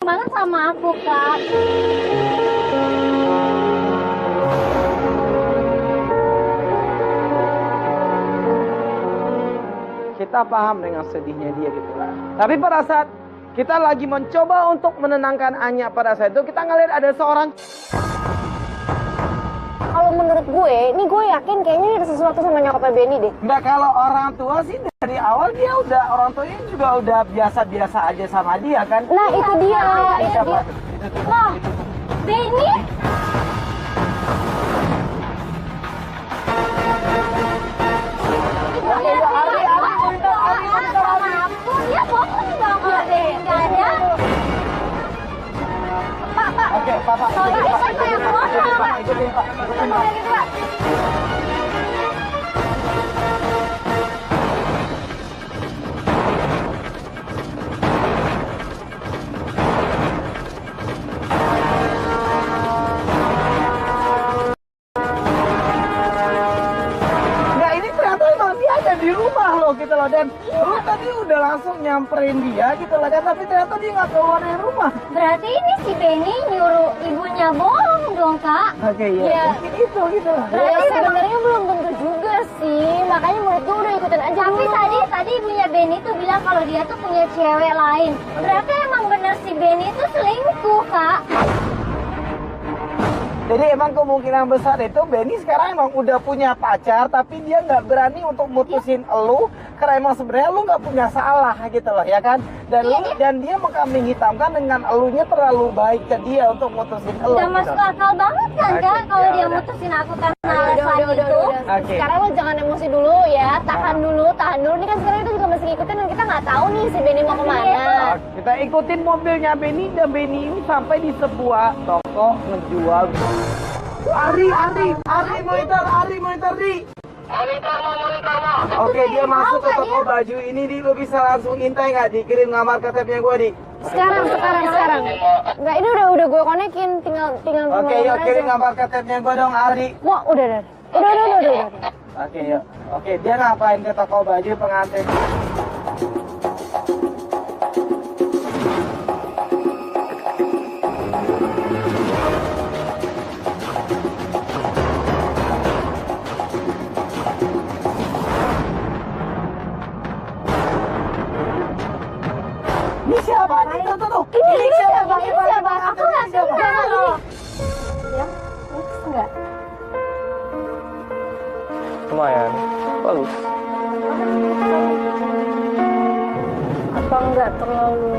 Banget sama aku, Kak. Kita paham dengan sedihnya dia gitu. Tapi pada saat kita lagi mencoba untuk menenangkan Anya pada saat itu, kita ngeliat ada seorang. Kalau menurut gue, ini gue yakin kayaknya ada sesuatu sama nyokapnya Benny deh. Enggak, kalau orang tua sih dari awal dia udah, orang tuanya juga udah biasa-biasa aja sama dia kan. Nah, itu dia. Itu dia. Loh, Benny? Dia bohong banget deh, nggak ada. Pak. Oke, Pak. Siapa yang bohong? Ikutin, Pak. Nggak, ini ternyata emang dia ada di rumah loh gitu loh. Dan lu tadi udah langsung nyamperin dia gitu loh kan. Tapi ternyata dia nggak keluar dari rumah. Berarti ini si Benny nyuruh ibunya bohong dong, Kak? Oke, ya. Mungkin itu gitu lah. Berarti sebenarnya belum tentu juga sih. Makanya menurut gue udah ikutin aja. Tapi tadi ibunya Benny tuh bilang kalau dia tuh punya cewek lain. Berarti emang bener si Benny tuh selingkuh, Kak. Jadi emang kemungkinan besar itu Benny sekarang emang udah punya pacar, tapi dia nggak berani untuk mutusin elu karena emang sebenarnya lu nggak punya salah gitu loh ya kan. Dan dan dia mengkambing hitamkan dengan elunya terlalu baik ke dia untuk mutusin elu. Udah gitu. masuk akal banget kan, Kak? Oke, Kalau ya dia udah. mutusin aku karena alasan itu. Oke. Sekarang lo jangan emosi dulu ya. Tahan dulu. Ini kan sekarang kita juga masih ngikutin dan kita nggak tahu nih si Benny mau kemana. Kita ikutin mobilnya Benny dan Benny ini sampai di sebuah toko ngejual. Ari monitor di. Oke, dia masuk ke toko baju ini di. Lu bisa langsung intai nggak? Dikirim nomor KTP-nya gue di. Sekarang. Enggak, ini udah gue konekin, tinggal Oke, yuk kirim nomor KTP-nya gue dong, Ari. Wah, udah. Oke, yuk. Oke, dia ngapain ke toko baju pengantin? Ini siapa? Ini tuh. Ini siapa? Ini Aku nggak kenal loh. Ya, enggak. Lumayan bagus. Apa enggak terlalu?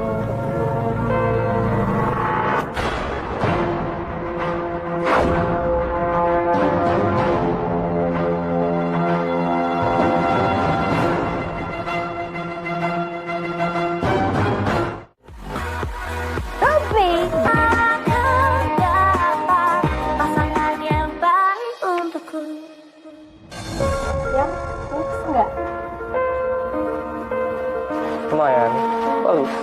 Tapi akan dapat pasangan yang baik untukku. Ya, enggak. Lumayan bagus.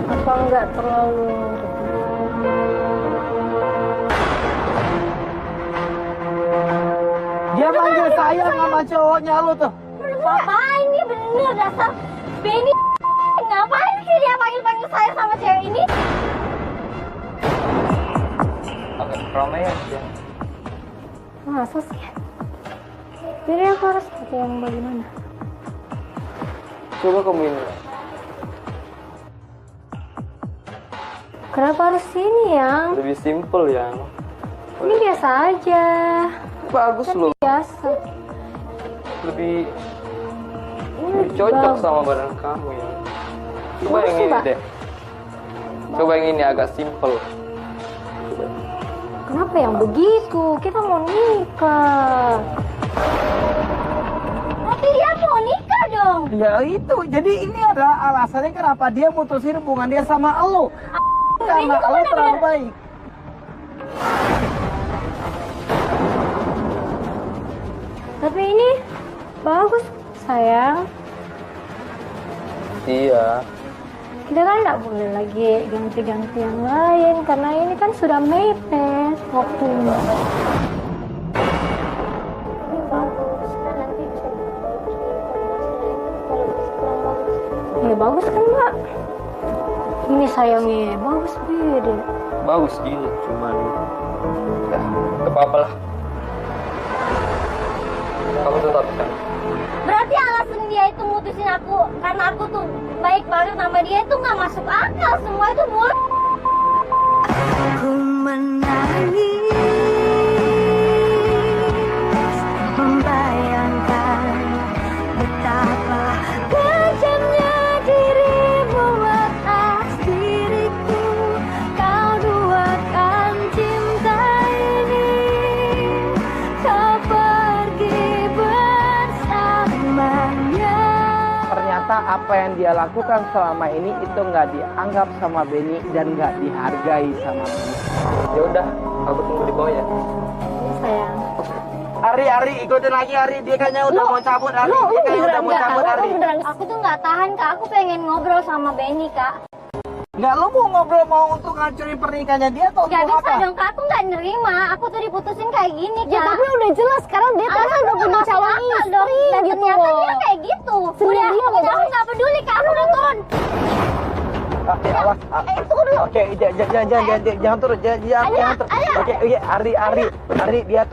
Apa enggak terlalu? Dia manggil saya sama cowoknya lu tuh. Ngapain nih bener dasar Benny? Ngapain sih dia panggil saya sama cewek ini? Agak keramaian ya. Masa sih? Jadi aku harus pakai yang bagaimana? Coba kamu ini. Kenapa harus ini yang? Lebih simple ya. Ini biasa aja. Bagus Kan loh. biasa. Lebih Ini cocok bagus. sama badan kamu ya. Coba Bagus yang sih, ini Mbak. deh. Coba yang ini agak simple. Kenapa yang begitu? Kita mau nikah. Tapi dia mau nikah dong. Ya itu, jadi ini adalah alasannya kenapa dia mutusin hubungan dia sama elu. Karena elu terlalu baik. Tapi ini bagus, sayang. Iya. Kita kan nggak boleh lagi ganti-ganti yang lain karena ini kan sudah mepet waktunya. Ini bagus. Nanti bisa. Ya bagus kan, Mbak? Ini sayangnya bagus beda. Bagus gila, cuman ya, gak apa-apa lah. Kamu tetap kan? Berarti alasan dia itu mutusin aku karena aku tuh baik banget sama dia itu nggak masuk akal. Semua itu bullshit. Ku menangis, membayangkan betapa kejamnya dirimu atas diriku. Kau duakan cinta ini, kau pergi bersamanya. Ternyata apa yang dia lakukan selama ini itu nggak dianggap sama Benny dan nggak dihargai sama Benny. Ya udah, aku tunggu di bawah ya. Sayang. Ari, ikutin lagi Ari. Dia kayaknya udah mau cabut Ari. Dia kayaknya udah mau cabut Ari. Aku tuh nggak tahan kak. Aku pengen ngobrol sama Benny kak. Nggak, lu mau ngobrol mau untuk ngancurin pernikahannya dia atau Gak untuk bisa apa? dong kak. Aku nggak nerima. Aku tuh diputusin kayak gini kak. Ya tapi udah jelas sekarang dia ternyata udah punya calon istri Dan gitu ternyata loh. dia kayak gitu. Sendiri dia Udah, ngomong. aku nggak peduli kak. Aku udah turun. Awas. Tunggu dulu. Oke, jangan turun. Jangan turun. Oke, Ari, dia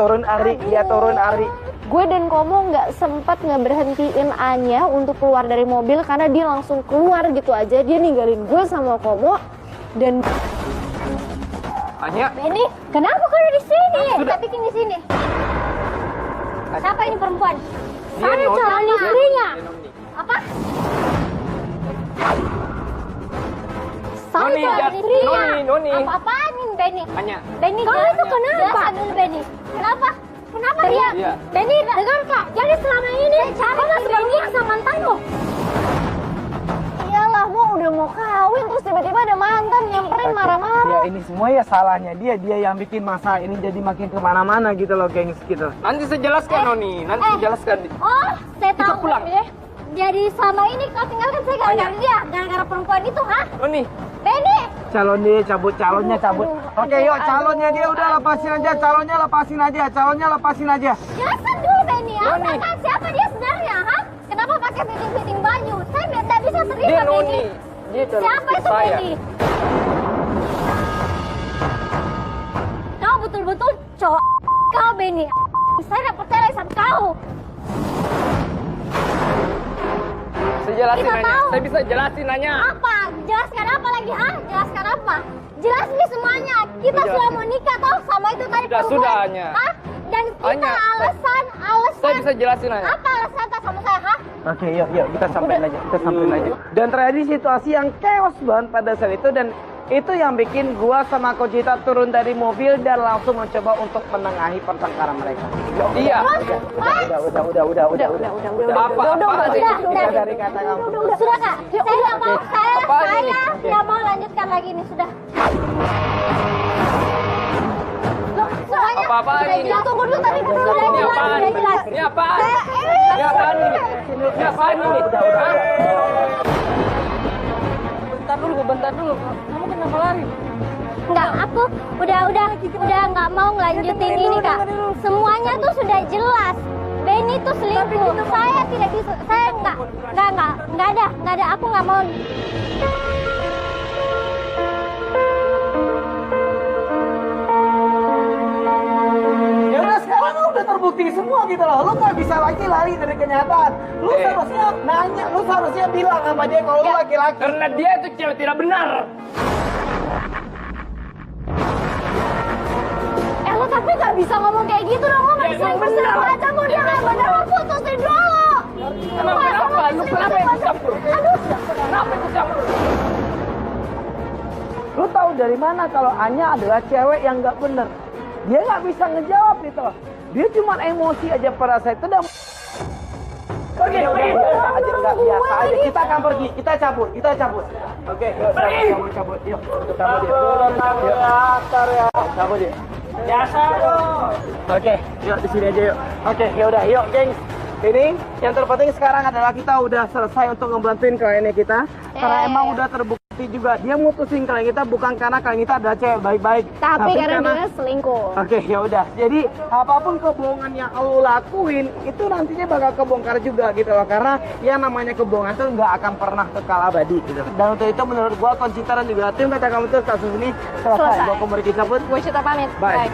turun Ari. Gue dan Komo nggak sempat ngeberhentiin Anya untuk keluar dari mobil karena dia langsung keluar gitu aja. Dia ninggalin gue sama Komo dan Anya, Benny, kenapa kau ada di sini? Kita bikin di sini. Siapa ini perempuan? dia Saya Noni. calon Dia istrinya. Noni. Apa? saya Noni, calon jangan- istrinya. Noni. Apa-apaan ini Benny? Anya. Benny, Kau jelas- itu kenapa? Jelaskan dulu Benny. Kenapa? Kenapa dia? Iya. Benny, dengar kak. Jadi selama ini kau masih berhubungan sama mantanmu? Iyalah, mau udah mau kawin terus tiba-tiba ada mantan nyamperin marah-marah. Ya ini semua ya salahnya dia yang bikin masalah ini jadi makin kemana-mana gitu loh, gengs gitu. Nanti saya jelaskan Noni, nanti saya jelaskan. Oh, saya Kita tahu. pulang. Jadi selama ini kau tinggalkan saya gara-gara dia, gara-gara perempuan itu, ha? Noni, Benny, Calonnya cabut. Oke, yuk calonnya dia udah lepasin aja, calonnya lepasin aja. jelasan dulu Benny ya. Noni. Kan siapa dia sebenarnya, ha? Kenapa pakai fitting baju? Saya tidak bisa terima dia Benny. Noni. Dia calon Siapa istri itu saya. Benny? Kau betul-betul cowok. Kau Benny. Saya tidak percaya sama kau. Saya jelasin Kita Anya. tahu. Saya bisa jelasin Anya. Apa? Jelaskan apa lagi, ha? Jelaskan apa? Jelas nih semuanya. Kita Sudah. sudah mau nikah toh sama itu tadi Sudah, perempuan. sudah, Anya. Hah? Dan kita Anya, alasan Saya bisa jelasin Anya. apa alasan tak sama saya, ha? Oke, yuk kita sampein aja. Dan terjadi situasi yang chaos banget pada saat itu dan itu yang bikin gua sama Kojita turun dari mobil dan langsung mencoba untuk menengahi pertengkaran mereka. Yuk, Iya. udah. Apa sih? Udah dari kata kamu. Sudah kak, saya nggak mau, Apaan saya ini? nggak mau lanjutkan lagi ini sudah. Loh, semuanya Apa-apaan sudah ini? jelas. Tunggu dulu tadi sudah Ini jelas, apaan? sudah jelas. Ini apaan? Ini apaan ini? Ini apaan ini? Hah? Bentar dulu. Kamu kenapa lari? Enggak, aku udah nggak mau ngelanjutin ini kak. Semuanya tuh sudah jelas. Benny tuh selingkuh. Saya tidak bisa, saya nggak ada. Aku nggak mau. Ya udah sekarang udah terbukti semua gitu loh. Lu nggak bisa lagi lari dari kenyataan. Lu seharusnya nanya, lu seharusnya bilang sama dia kalau lu laki-laki. Karena dia itu cewek tidak benar. Lo tapi nggak bisa ngomong kayak gitu dong. Lo nggak bisa bener. baca mau dia nggak bener. Lo putusin dulu. Emang kenapa? Lu kenapa ikut campur? Kenapa ikut campur? Lu tahu dari mana kalau Anya adalah cewek yang nggak bener? Dia nggak bisa ngejawab gitu loh. Dia cuma emosi aja pada saat itu dan pergi aja nggak biasa aja. Kita akan pergi, kita cabut. Oke, yuk cabut. Yuk. Cabut yuk. Biasa dong. Oke, yuk di sini aja yuk. Oke, ya udah, yuk, gengs. Ini yang terpenting sekarang adalah kita udah selesai untuk ngebantuin kliennya kita karena emang udah terbukti bukti juga dia mutusin kalian kita bukan karena kalian kita adalah cewek baik-baik, Tapi karena dia selingkuh. Oke, ya udah. Jadi apapun kebohongan yang lo lakuin itu nantinya bakal kebongkar juga gitu loh. Karena yang namanya kebohongan itu nggak akan pernah kekal abadi gitu. Dan untuk itu menurut gua Concita dan juga tim kata kamu tuh kasus ini selesai. Gua kembali kita pun. Gue Cita pamit. Bye.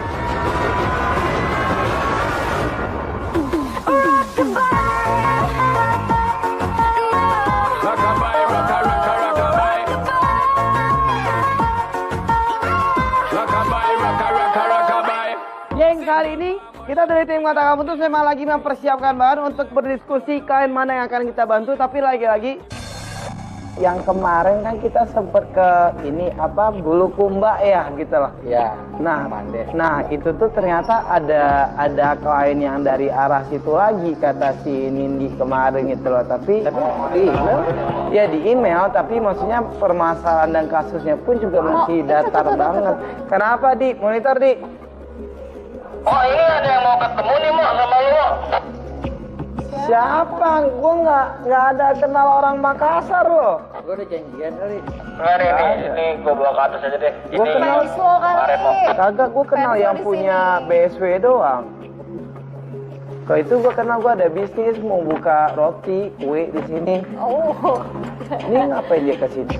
Rockabye, rocka, rocka, rockabye. Rockabye, rocka, rocka, rockabye. Geng, kali ini kita dari tim kata kamu tuh memang lagi mempersiapkan bahan untuk berdiskusi kalian mana yang akan kita bantu. Tapi lagi-lagi yang kemarin kan kita sempet ke ini apa Bulukumba ya gitu loh. Ya, Nah itu tuh ternyata ada klien yang dari arah situ lagi kata si Nindi kemarin gitu loh. Tapi di email, ya di email. Tapi maksudnya permasalahan dan kasusnya pun juga masih datar banget. Kenapa di monitor di? Oh ini ada yang mau ketemu nih Mo sama lu Mo. Siapa? Gue nggak ada kenal orang Makassar loh. Gue udah janjian kali. Ini gue bawa ke atas aja deh. Gue kenal Besok kali. kagak, gue kenal Pensil yang di punya BSW doang. Kalau itu gue kenal, gue ada bisnis mau buka roti kue di sini. Oh. Ini ngapain dia ke sini?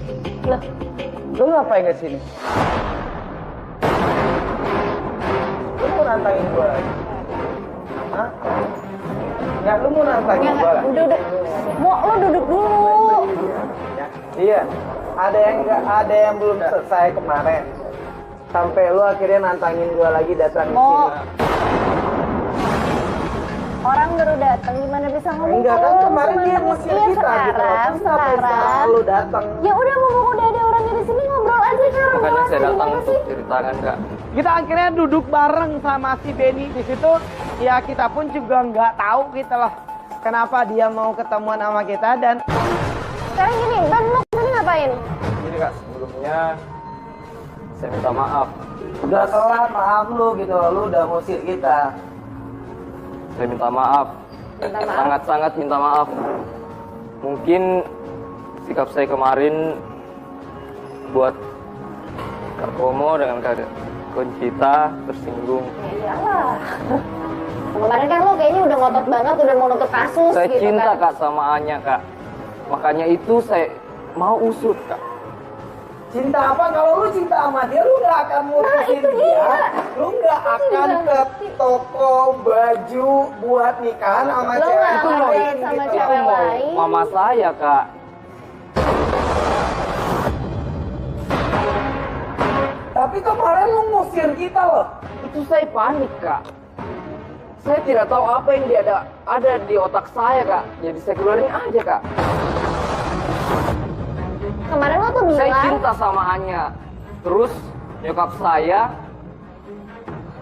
Loh. Lu ngapain ke sini? Lu mau nantangin gue lagi? Hah? Nggak, lu mau nantangin gue lagi? Udah. Mau lu duduk dulu. Iya. Ada yang belum selesai kemarin. Sampai lu akhirnya nantangin gue lagi datang ke Mau. sini. Orang baru datang, gimana bisa ngomong? Enggak kan kalau kemarin cuma dia ngomong? ngusir Iya, kita gitu loh. Terus sampai sekarang lu datang. Ya udah, mumpung udah ada orangnya di sini ngobrol aja kan. Makanya saya datang untuk ceritakan Kak. Kita akhirnya duduk bareng sama si Benny di situ. Ya kita pun juga nggak tahu gitu loh. Kenapa dia mau ketemuan sama kita dan Sekarang gini, Dan lu kesini ngapain? Jadi Kak, sebelumnya saya minta maaf. udah telat maaf lu gitu loh. Lu udah ngusir kita. Saya minta maaf. Sangat-sangat minta maaf. Mungkin sikap saya kemarin buat Kak Komo dengan Kak Concita tersinggung. Iyalah. Kemarin kan lo kayaknya udah ngotot banget, udah mau nutup kasus Saya gitu cinta kan. Kak sama Anya Kak. Makanya itu saya mau usut Kak. Cinta apa? Kalau lu cinta sama dia, lu nggak akan mutusin dia. Lu nggak akan ke toko baju buat nikahan sama Lu cewek nggak itu akan lain sama gitu. cewek Mau lain. mama saya Kak. Tapi kemarin lu ngusir kita loh. Itu saya panik Kak. Saya tidak tahu apa yang ada di otak saya Kak. Jadi saya keluarin aja Kak. Kemarin lo tuh Saya bilang, cinta sama Anya. Terus nyokap saya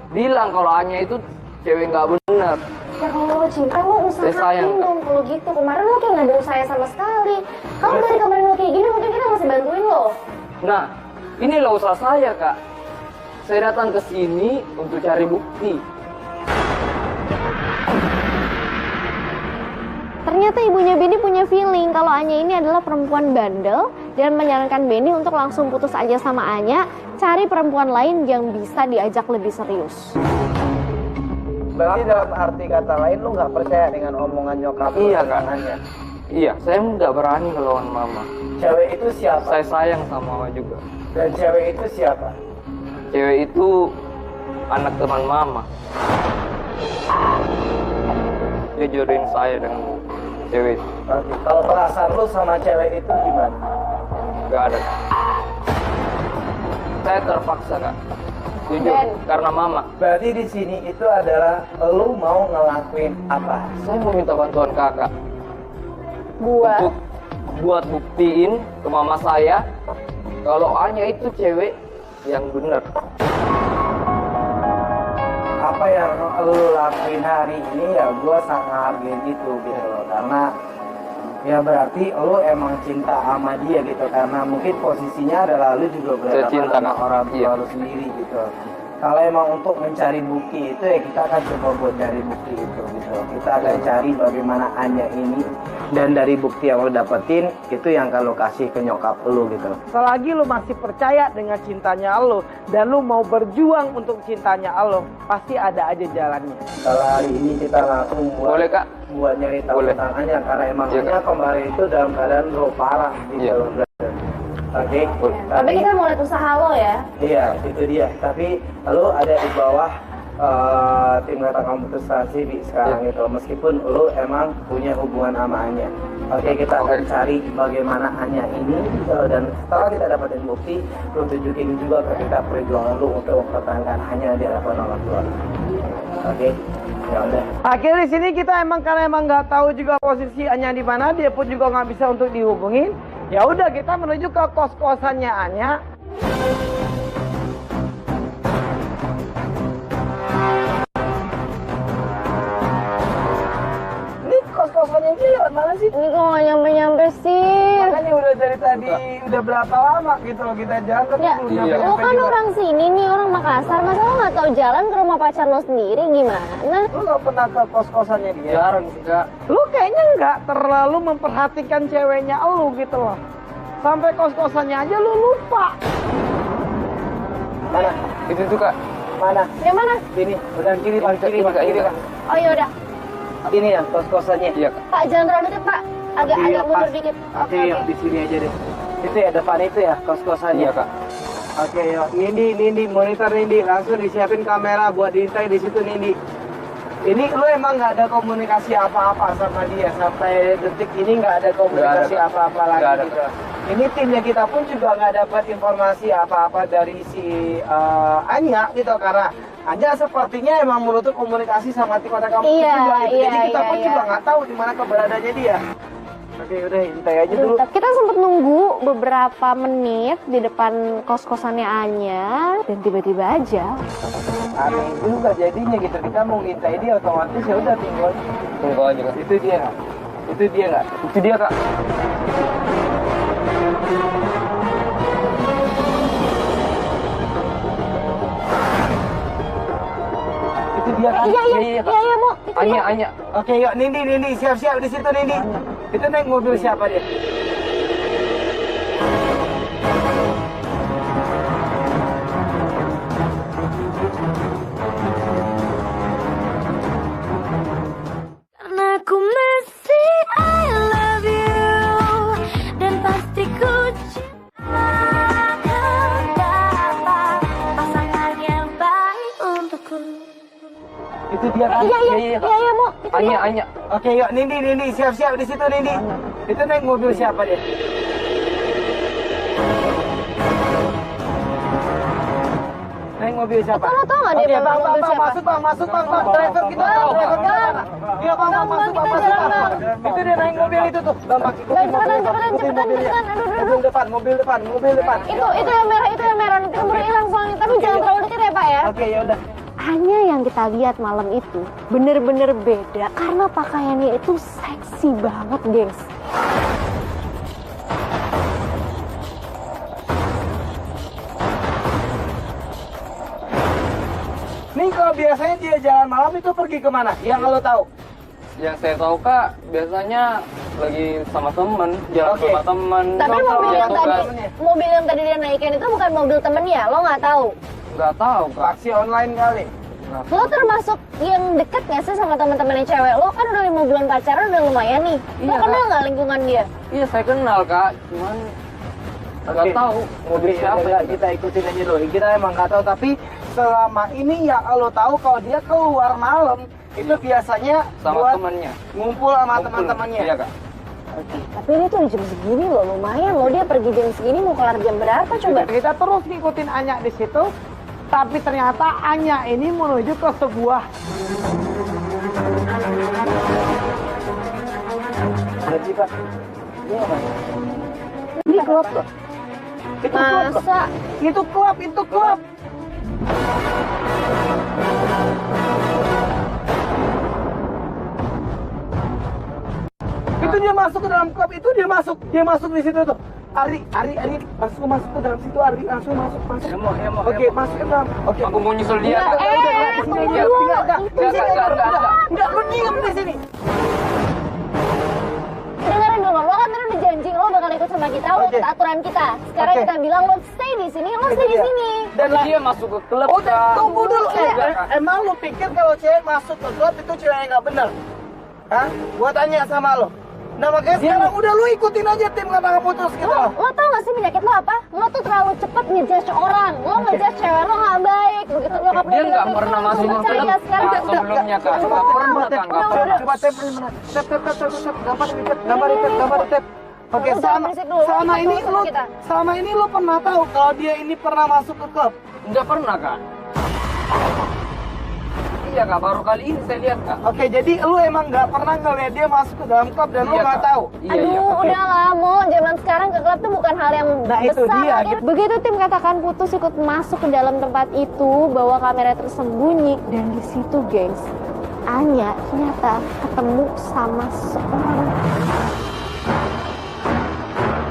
bilang kalau Anya itu cewek nggak bener. ya kalau lo cinta lo Saya sayang. usahain dong kalau gitu. Kemarin lo kayak nggak ada usaha sama sekali. Kalau dari kemarin lo kayak gini mungkin kita masih bantuin lo. Nah, inilah usaha saya Kak. Saya datang ke sini untuk cari bukti. Ternyata ibunya Benny punya feeling kalau Anya ini adalah perempuan bandel dan menyarankan Benny untuk langsung putus aja sama Anya, cari perempuan lain yang bisa diajak lebih serius. Berarti dalam arti kata lain lu nggak percaya dengan omongan nyokap lu Iya, tentang Kak. Anya. Iya, saya nggak berani melawan mama. Cewek itu siapa? Saya sayang sama mama juga. Dan cewek itu siapa? Cewek itu anak teman mama. Dia jodohin saya dengan cewek itu. Berarti kalau perasaan lu sama cewek itu gimana? Gak ada. Saya terpaksa Kak. Jujur, Ben. karena mama. Berarti di sini itu adalah lu mau ngelakuin apa? Saya mau minta bantuan kakak Buat untuk buat buktiin ke mama saya kalau Anya itu cewek yang bener. Apa yang lu lakuin hari ini ya gua sangat hargain itu gitu loh. Karena ya berarti lu emang cinta sama dia gitu. Karena mungkin posisinya adalah lu juga Saya berhadapan cinta, sama Kak. orang tua Iya. lu sendiri gitu. Kalau emang untuk mencari bukti itu ya kita akan coba buat cari bukti itu gitu. Kita akan cari bagaimana Anya ini, dan dari bukti yang lo dapetin itu yang kalau kasih ke nyokap lo gitu. Selagi lo masih percaya dengan cintanya lo dan lo mau berjuang untuk cintanya lo, pasti ada aja jalannya. Kalau hari ini kita langsung Boleh, Kak? buat nyari tahu Boleh. tentang Anya, karena emang Iya, Anya kemarin itu dalam keadaan lo parah gitu. Iya. Oke. Tapi kita mau lihat usaha lo ya. Iya, itu dia. Tapi lo ada di bawah tim kata komputasi di sekarang itu, meskipun lo emang punya hubungan sama Anya. Oke, kita akan cari bagaimana Anya ini, dan setelah kita dapatin bukti, lo tunjukin juga ke kita perjuangan lo untuk mempertahankan Anya di hadapan orang tua. Oke, ya udah. Akhirnya di sini kita karena nggak tahu juga posisi Anya di mana, dia pun juga nggak bisa untuk dihubungin. Ya udah, kita menuju ke kos-kosannya Anya. Ini kos-kosannya dia lewat mana sih? Ini kok nggak nyampe-nyampe sih? Makanya udah dari tadi, udah berapa lama gitu loh kita jalan tapi Ya, belum Iya. lo nyampe-nyampe kan juga. orang sini nih, orang Makassar. Masa lo nggak tahu jalan ke rumah pacar lo sendiri gimana? Lu gak pernah ke kos-kosannya dia? Jarang sih, Kak. Lu kayaknya nggak terlalu memperhatikan ceweknya lu gitu loh. Sampai kos-kosannya aja lu lupa. Mana? Itu tuh, Kak. Mana? Yang mana? Sini, udah kiri, Pak. Kiri, Ini, Pak. Kak, Kiri, ini, Pak. Oh yaudah, Ini ya kos-kosannya. Iya, Kak. Pak jangan terlalu dekat Pak. Agak Iya, mundur pas. dikit. Oke, yuk di sini aja deh. Itu ya depan itu ya kos-kosannya. Iya, Kak. Oke, yuk. Nindi, monitor Nindi. Langsung disiapin kamera buat diintai di situ, Nindi. Ini lu emang nggak ada komunikasi apa-apa sama dia sampai detik ini, nggak ada komunikasi Nggak ada, Kak. apa-apa lagi Nggak ada, gitu. Ini timnya kita pun juga nggak dapat informasi apa-apa dari si Anya gitu, karena Anya sepertinya emang menutup komunikasi sama tim kota kampus Iya, juga gitu. iya, Jadi kita pun iya. juga nggak tahu di mana keberadaannya dia. Oke, udah intai aja dulu. Kita sempat nunggu beberapa menit di depan kos-kosannya Anya dan tiba-tiba aja Aneh juga jadinya gitu, kita mau ngintai dia otomatis ya udah tinggal. Tunggu aja, Kak. Itu dia nggak? Itu dia nggak? Itu dia, Kak. Itu dia kan? Iya, Kak. Mo. Itu dia. Anya. Oke, yuk Nindi, siap-siap di situ Nindi. Itu naik mobil siapa dia? Karena aku masih I love you, dan pasti ku cinta akan dapat pasangan yang baik untukku. Itu dia kan? Iya, Mo. Itu dia. Anya. Oke, yuk Nindi, siap-siap di situ Nindi. Itu naik mobil siapa dia? Naik mobil siapa? Lo tau nggak dia Oke, bawa mobil siapa? masuk bang. Driver kita, driver kita. Iya bang, masuk bang. Itu dia naik mobil itu tuh. Bang, ikutin mobilnya, Bang. Ikutin mobilnya. Cepetan. Mobil depan. Itu yang merah, nanti keburu hilang soalnya. Tapi jangan terlalu dekat ya Pak ya. Oke, ya udah. Anya yang kita lihat malam itu bener-bener beda karena pakaiannya itu seksi banget, gengs. Nih kalau biasanya dia jalan malam itu pergi kemana? Yang lo tahu? Yang saya tahu, Kak, biasanya lagi sama temen, jalan Oke. sama temen. Tapi nongkrong, mobil yang tadi dia naikin itu bukan mobil temennya, lo nggak tau? Nggak tahu, Kak. Taksi online kali. Lo termasuk yang deket nggak sih sama teman-temannya cewek? Lo kan udah 5 bulan pacaran udah lumayan nih. Lo Iya, kenal Kak. nggak lingkungan dia? Iya, saya kenal, Kak. Cuman nggak Oke. tahu mobil Oke, siapa. ya, kita ikutin aja dulu. Kita emang nggak tahu, tapi selama ini ya lo tahu kalau dia keluar malam itu biasanya Sama buat temennya. ngumpul sama Ngumpul. teman-temannya. Iya, Kak. Tapi ini tuh jam segini loh, lumayan loh. Dia pergi jam segini mau kelar jam berapa coba? Kita terus ngikutin Anya di situ, tapi ternyata Anya ini menuju ke sebuah Berarti, Pak, ini apa? Ini klub loh. Itu klub loh. Masa? Itu klub. Itu dia masuk ke dalam klub, itu dia masuk di situ tuh. Ari, masuk ke dalam situ, Ari, langsung masuk. Oke, masuk ke dalam. Oke. Aku mau nyusul dia. Kak. Enggak, lu diam di sini. Dengerin dulu, lo kan tadi udah janji lo bakal ikut sama kita, lo ikut aturan kita. Sekarang kita bilang lo stay di sini, lo stay di sini. Dan Dia masuk ke klub. udah, tunggu dulu. Iya. Emang lu pikir kalau cewek masuk ke klub itu cewek yang nggak bener? Hah? Gua tanya sama lo. Nah makanya sekarang udah lu ikutin aja tim kata putus gitu loh. Lo tau gak sih penyakit lo apa? Lo tuh terlalu cepet ngejudge orang. Lo ngejudge cewek lo gak baik. Begitu nyokap lo Dia bilang nggak gitu, pernah lo masuk ke percaya klub sekarang. Kak, sebelumnya Kak. Nggak pernah Kak, nggak pernah. Coba tap mana? Tap. Gambar di tap. Oke, Lo jangan berisik dulu, selama lo ini ikut lu sama kita. selama ini lu pernah tahu kalau dia ini pernah masuk ke klub? Nggak pernah Kak. Iya Kak, baru kali ini saya lihat Kak. Oke, jadi lu emang nggak pernah ngeliat dia masuk ke dalam klub dan lu Iya, nggak Kak. tahu? Iya, iya. Aduh, udahlah, Mo. Zaman sekarang ke klub tuh bukan hal yang Nah, itu besar. dia, Akhir- gitu. Begitu tim katakan putus ikut masuk ke dalam tempat itu, bawa kamera tersembunyi, dan di situ, gengs, Anya ternyata ketemu sama seorang.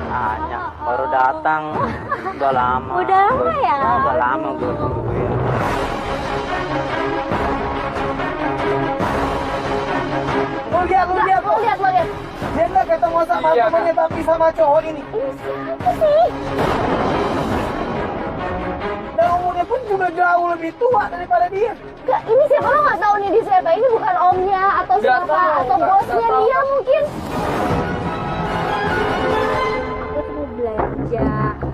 Anya baru datang, udah lama. Udah lama ya? Udah lama gue tunggu ya. Lu lihat Lo lihat. Dia nggak ketemu sama Iya, temannya tapi sama cowok ini. Apa sih? Dan umurnya pun juga jauh lebih tua daripada dia. Gak, ini siapa lo nggak tahu nih di siapa? Ini bukan omnya atau Nggak siapa tahu, atau nggak bosnya tahu. dia mungkin. Aku tuh mau belanja,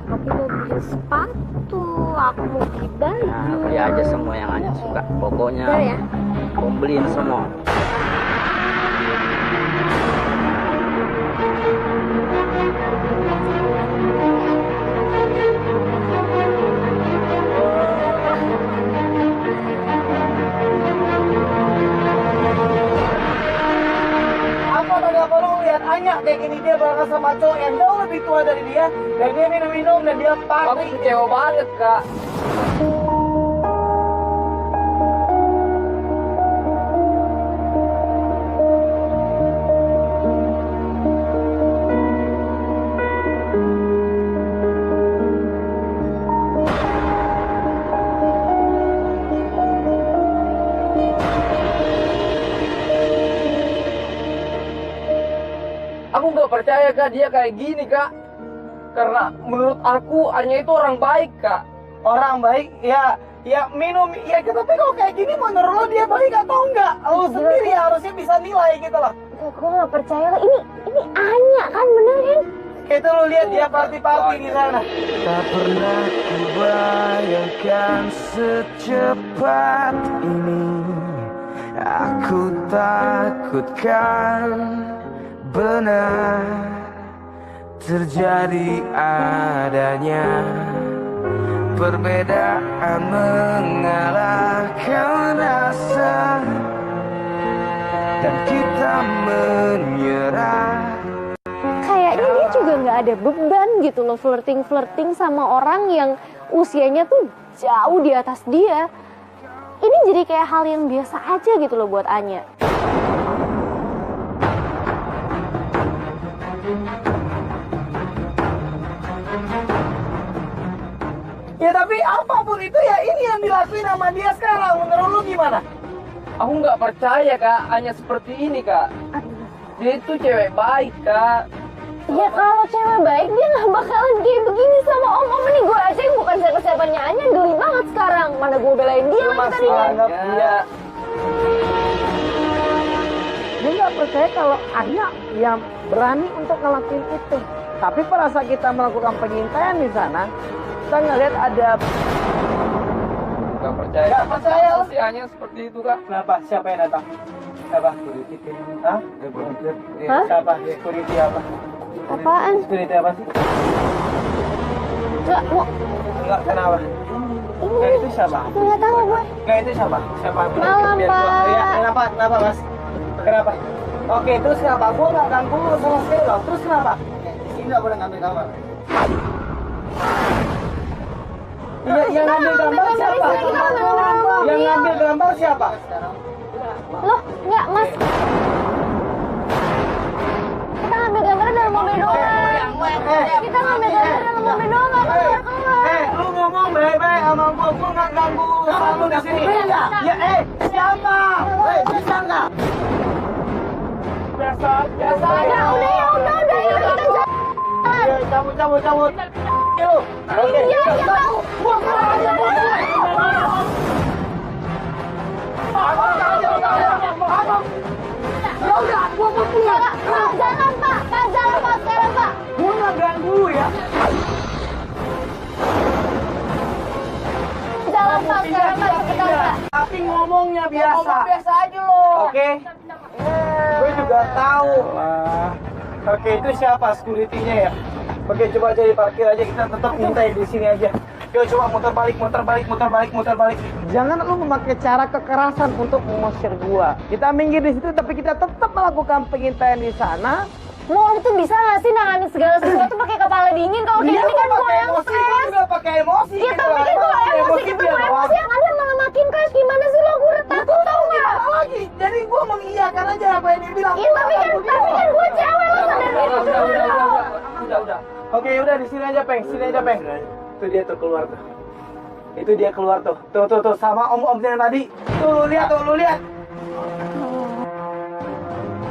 aku mau beli sepatu, aku mau beli baju. Nah, beli aja semua yang Anya suka. Pokoknya Bener ya? Om beliin semua. Apa lu lihat Anya kayak gini, dia bakal sama cowok yang jauh lebih tua dari dia dan dia minum dan dia Aku party. kecewa banget Kak. Aku nggak percaya Kak dia kayak gini Kak. Karena menurut aku Anya itu orang baik Kak. Orang baik ya minum ya kita tapi kalau kayak gini menurut lo dia baik atau enggak? Lo sendiri harusnya bisa nilai gitu loh. Gue nggak percaya. Ini Anya kan, bener kan? Itu lo lihat dia party di sana. Tak pernah kubayangkan secepat ini. Aku takutkan benar terjadi adanya perbedaan mengalahkan rasa dan kita menyerah. Kayaknya dia juga nggak ada beban gitu loh, flirting sama orang yang usianya tuh jauh di atas dia. Ini jadi kayak hal yang biasa aja gitu loh buat Anya. Ya tapi apapun itu ya ini yang dilakuin sama dia sekarang. Menurut lu gimana? Aku nggak percaya Kak Anya seperti ini Kak. Dia itu cewek baik Kak. Ya kalau cewek baik dia nggak bakalan kayak begini sama om ini. Gue aja yang bukan siapa-siapanya Anya, geli banget sekarang. Mana gue belain dia Lu lagi masih tadinya. anggap dia. Dia nggak percaya kalau Anya yang berani untuk ngelakuin itu. Tapi pada saat kita melakukan pengintaian di sana, kita ngeliat ada. Nggak percaya. Nggak percaya lu. Si Anya seperti itu Kak. Kenapa? Siapa yang datang? Siapa? Hah? Hah? Siapa? Security apa? Apaan? Security apa sih? Nggak mau. Enggak, kenapa? Enggak, itu siapa? Nggak tahu gue. Enggak, itu siapa? Siapa? Malam, Biar gua- Pak. Iya, kenapa mas? Kenapa? Oke, terus kenapa? Gua nggak ganggu lu sama sekali loh. Terus kenapa? Ini nggak boleh ngambil gambar. Iya, yang ngambil gambar siapa? Yang ngambil gambar siapa? Loh, nggak mas. Kita ngambil gambarnya dalam dalam mobil doang. Kita ngambil gambar dalam mobil doang, nggak keluar. Lu ngomong baik-baik sama gua nggak ganggu urusan lu di sini. Ya, siapa? Bisa nggak? Biasa aja. Udah ya, udah ya, kita jalan. Ya, cabut. Yuk. Oke. Iya, tahu. Gua keluar aja, gua. Ya udah, gua mau keluar. Jangan Pak, jalan Pak sekarang Pak. Gua nggak ganggu lu ya. Jalan Pak sekarang Pak, cepetan Pak. Tapi ngomongnya biasa. Ngomong biasa aja lo. Oke. Gue juga tahu. Oke, itu siapa security-nya ya? Oke, coba jadi parkir aja, kita tetap minta di sini aja. Yuk, coba muter balik. Jangan lu memakai cara kekerasan untuk mengusir gua. Kita minggir di situ, tapi kita tetap melakukan pengintaian di sana. Mau tuh bisa nggak sih nanganin segala sesuatu pakai kepala dingin? Kalau kayak ini kan gue yang emosi, gua stres. juga pakai emosi. Ya tapi kan gue emosi, kita gue emosi yang ada malah makin crash. Gimana sih lo? Gue udah takut tau nggak? lagi. Jadi gua mengiyakan aja apa yang dia bilang. Iya tapi kan gue cewek lo sadar diri dulu. Udah. Oke, udah di sini aja, Peng. Itu dia tuh keluar tuh. Itu dia keluar tuh. Tuh sama om-omnya yang tadi. Tuh lu lihat.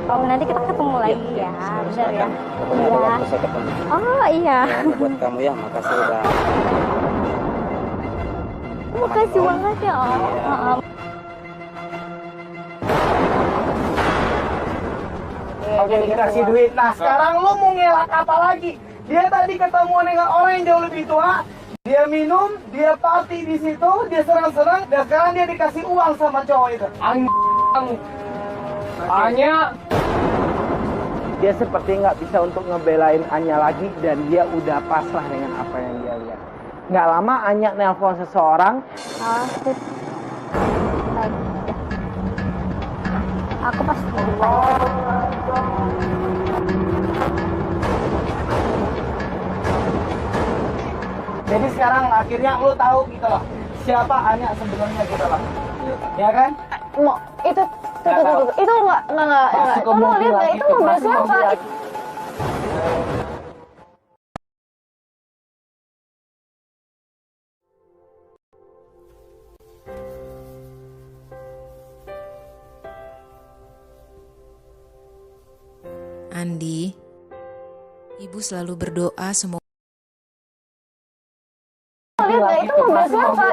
Oh, nanti kita ketemu lagi ya. Benar ya. Iya. Bisa ketemu. Oh, iya. Ya, buat kamu ya, makasih udah. Makasih banget ya, Om. Oke, dikasih duit. Nah, sekarang lu mau ngelak apa lagi? Dia tadi ketemu dengan orang yang jauh lebih tua. Dia minum, dia party di situ, dia serang-serang, dan sekarang dia dikasih uang sama cowok itu. Anya. Dia seperti nggak bisa untuk ngebelain Anya lagi, dan dia udah pasrah dengan apa yang dia lihat. Nggak lama Anya nelpon seseorang. Aku pasti. Jadi sekarang akhirnya lu tahu gitu loh, siapa Anya sebenarnya gitu loh. Ya kan? Mau itu itu nggak itu mau lihat nggak itu mobil siapa? Andi, ibu selalu berdoa semoga Lihat nggak itu mobil siapa?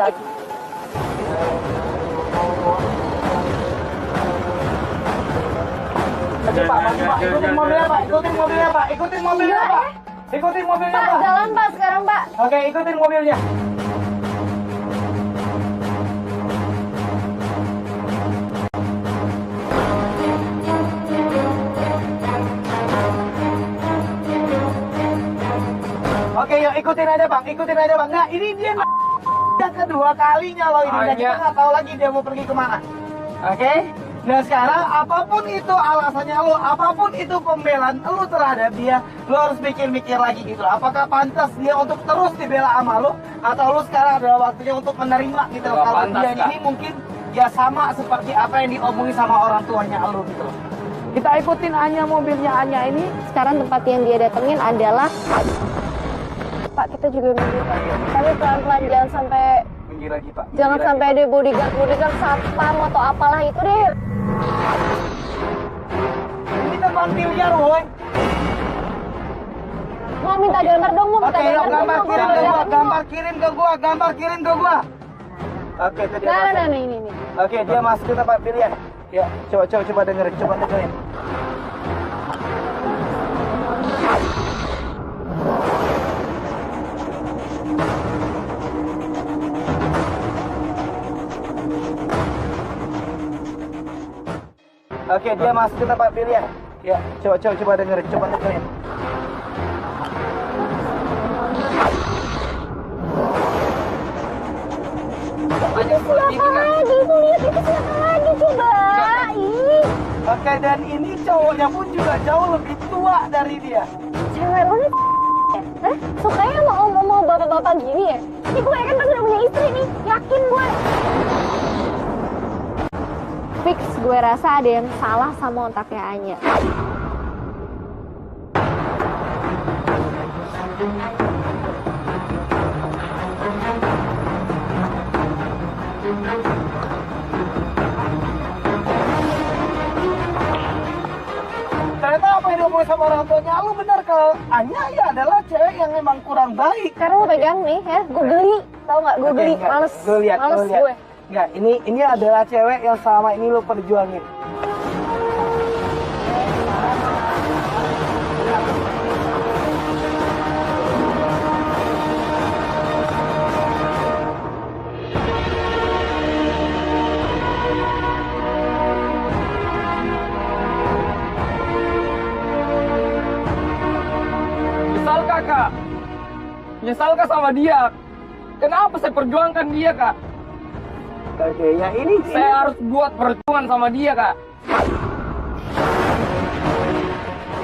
Ikutin mobilnya Pak. Pak, jalan Pak sekarang Pak. Oke, ikutin mobilnya. Oke, yuk ikutin aja Bang. Nah, ini dia yang kedua kalinya loh ini. Dan kita nggak tahu lagi dia mau pergi kemana. Oke? Nah sekarang apapun itu alasannya lo, apapun itu pembelaan lo terhadap dia, lo harus mikir-mikir lagi gitu. Apakah pantas dia untuk terus dibela sama lo, atau lo sekarang adalah waktunya untuk menerima gitu. Kalau dia ini mungkin ya sama seperti apa yang diomongin sama orang tuanya lo gitu. Kita ikutin Anya, mobilnya Anya ini. Sekarang tempat yang dia datengin adalah Pak, kita juga minggir Pak. Tapi pelan-pelan jangan sampai Minggir lagi Pak. jangan sampai ada bodyguard satpam atau apalah itu deh. Ini tempat biliar, woy. Mau minta gambar dong, mau minta Oke, yuk gambar dong. gambar kirim ke gua. Oke, itu dia. Nah, ini. Oke, dia masuk ke tempat pilihan. Ya, coba dengerin. Oke, dia masuk ke tempat pilihan. Ya, coba dengerin. Siapa lagi? Itu lihat itu siapa lagi coba? Ih, Oke, dan ini cowoknya pun juga jauh lebih tua dari dia. cewek lo nih. Hah? Sukanya mau bapak-bapak gini ya? Ini gue kan pasti udah punya istri nih, yakin gue. Fix gue rasa ada yang salah sama otaknya Anya. Ternyata apa yang diomongin sama orang tuanya lu benar, kalau Anya ya adalah cewek yang memang kurang baik. Karena lo pegang nih ya, gue geli, tau nggak? Gue geli, males, Gue lihat, males gue lihat. gue. Enggak, ini adalah cewek yang selama ini lu perjuangin. Nyesalkah kak? Nyesalkah sama dia? Kenapa saya perjuangkan dia kak? Oke, ya ini Saya harus buat perjuangan sama dia kak.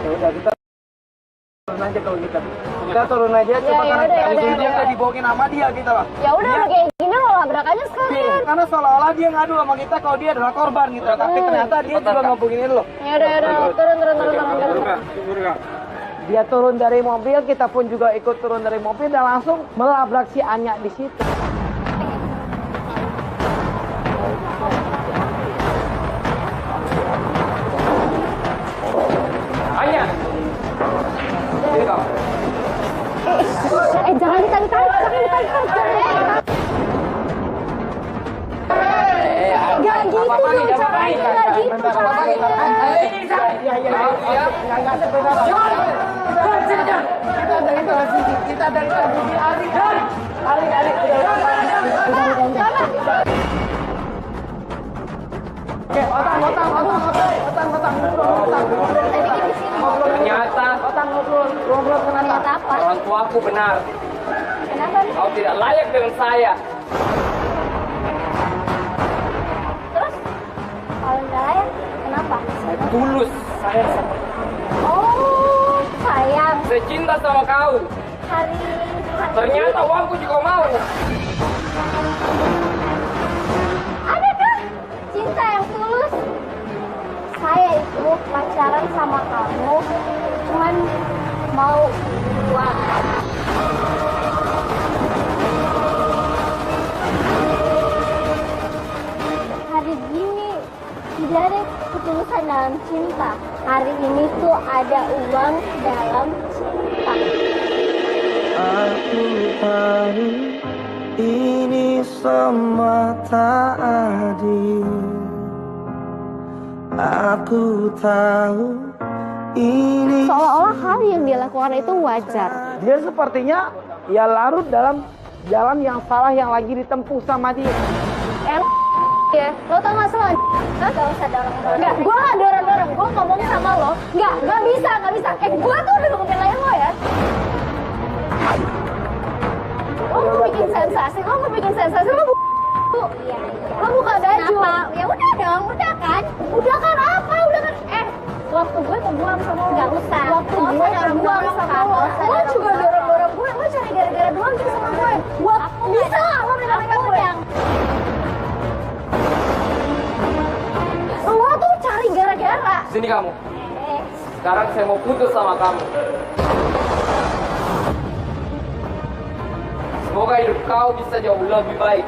ya udah kita turun aja kalau kita. Kita turun aja coba ya karena udah, ya kita udah, dia ya udah. dibawain sama dia gitu loh. Ya udah udah kayak gini lo labrak aja sekalian. Karena seolah-olah dia ngadu sama kita kalau dia adalah korban gitu. Tapi ternyata dia juga ngobongin lu. Ya udah, turun. Dia turun dari mobil, kita pun juga ikut turun dari mobil dan langsung melabrak si Anya di situ. Anya. Ini kau. Jangan ditarik-tarik, Gak gitu dong, caranya gak gitu caranya. Kita dari transisi Ari. Oke, otang. Ternyata Ngobrol kenapa? Ternyata apa? orang tuaku benar. Kenapa? Kau tidak layak dengan saya. Terus kalau nggak layak, kenapa? Saya tulus. Saya Oh, sayang. Saya cinta sama kau. Hari Ternyata uangku juga mau. adakah cinta yang tulus? Saya itu pacaran sama kamu cuman mau uang. Hari gini tidak ada ketulusan dalam cinta. Hari ini tuh ada uang dalam cinta. Aku tahu ini semua tak adil. Aku tahu ini Seolah-olah hal yang dia lakukan itu wajar. Dia sepertinya ya larut dalam jalan yang salah yang lagi ditempuh sama dia. Ya, lo tau gak salah? Gak usah dorong-dorong. Enggak, gue gak dorong-dorong, gue ngomong sama lo. Gak bisa. Gue tuh udah ngebelain lo ya. Lo mau bikin sensasi, lo Iya. Lo buka baju. Kenapa? Ya udah dong, udah kan? Udah kan apa? Waktu gue kebuang sama lo. Gak usah. Waktu Gak gue usah kebuang dorong-dorong, sama Kak. lo. Gak usah Lo juga dorong-dorong. dorong-dorong gue, lo cari gara-gara doang sih sama gue. Bisa gak lo dekat-dekat gue? Lo tuh cari gara-gara. Sini kamu. Sekarang saya mau putus sama kamu. Semoga hidup kau bisa jauh lebih baik.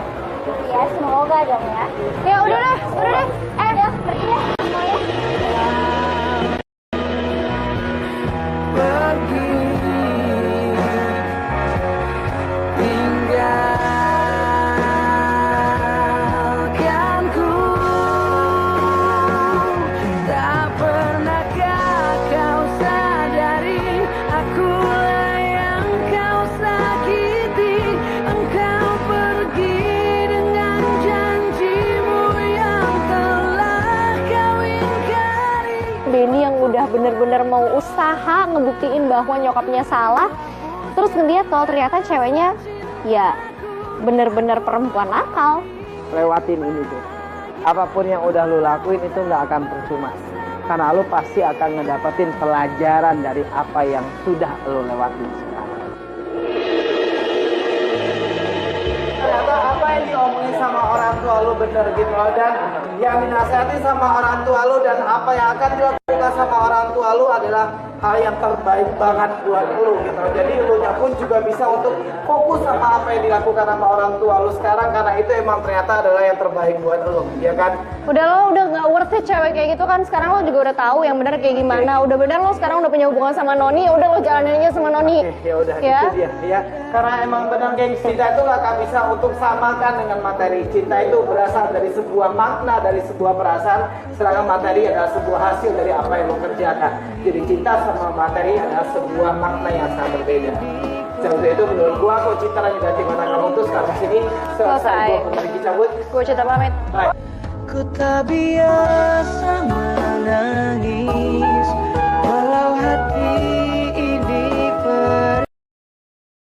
Ya semoga dong ya. Ya udah deh. Udah pergi ya semuanya. pergi tinggalkanku. Tak pernahkah kau sadari akulah yang kau sakiti. Engkau pergi dengan janjimu yang telah kau ingkari. Benny yang udah bener-bener mau usaha ngebuktiin bahwa nyokapnya salah, terus ngeliat kalau ternyata ceweknya ya bener-bener perempuan nakal. Lewatin ini tuh. Apapun yang udah lu lakuin itu nggak akan percuma. Karena lu pasti akan ngedapetin pelajaran dari apa yang sudah lu lewatin sekarang. Ternyata apa yang diomongin sama orang tua lu bener gitu loh. Dan yang dinasihati sama orang tua lu dan apa yang akan dilakukan sama orang tua lu adalah hal yang terbaik banget buat lu gitu. Jadi lu nya pun juga bisa untuk fokus sama apa yang dilakukan sama orang tua lu sekarang, karena itu emang ternyata adalah yang terbaik buat lu, ya kan? Udah lo udah nggak worth it cewek kayak gitu kan. Sekarang lo juga udah tahu yang benar kayak gimana. Udah benar lo sekarang udah punya hubungan sama Noni. Udah lo jalanin aja sama Noni. Ya udah, itu dia ya. Karena emang benar geng, cinta itu gak akan bisa untuk samakan dengan materi. Cinta itu berasal dari sebuah makna, dari sebuah perasaan, sedangkan materi adalah sebuah hasil dari apa yang lo kerjakan. Jadi cinta sama materi adalah sebuah makna yang sangat berbeda. Jadi itu menurut gua, aku cinta lagi dari mana kamu tuh sekarang sini selesai. Gua pergi cabut. Gue cerita pamit. Bye. Ku tak biar